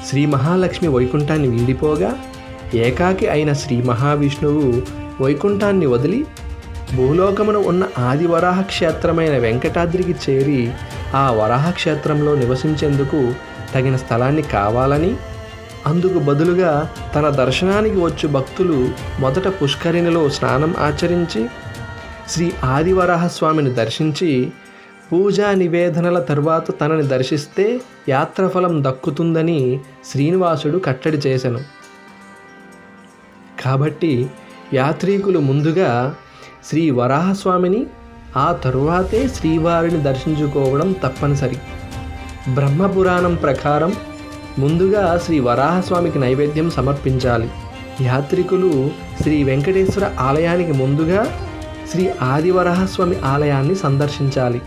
శ్రీ మహాలక్ష్మి వైకుంఠాన్ని వీడిపోగా ఏకాకి అయిన శ్రీ మహావిష్ణువు వైకుంఠాన్ని వదిలి భూలోకమున ఉన్న ఆది వరాహ క్షేత్రమైన వెంకటాద్రికి చేరి ఆ వరాహ క్షేత్రంలో నివసించేందుకు తగిన స్థలాన్ని కావాలని, అందుకు బదులుగా తన దర్శనానికి వచ్చు భక్తులు మొదట పుష్కరిణిలో స్నానం ఆచరించి శ్రీ ఆదివరాహస్వామిని దర్శించి పూజా నివేదనల తర్వాత తనని దర్శిస్తే యాత్రఫలం దక్కుతుందని శ్రీనివాసుడు కట్టడి చేసెను. కాబట్టి యాత్రికులు ముందుగా శ్రీ వరాహస్వామిని, ఆ తరువాతే శ్రీవారిని దర్శించుకోవడం తప్పనిసరి. బ్రహ్మపురాణం ప్రకారం ముందుగా శ్రీ వరాహస్వామికి నైవేద్యం సమర్పించాలి. యాత్రికులు శ్రీ వెంకటేశ్వర ఆలయానికి ముందుగా శ్రీ ఆదివరాహస్వామి ఆలయాన్ని సందర్శించాలి.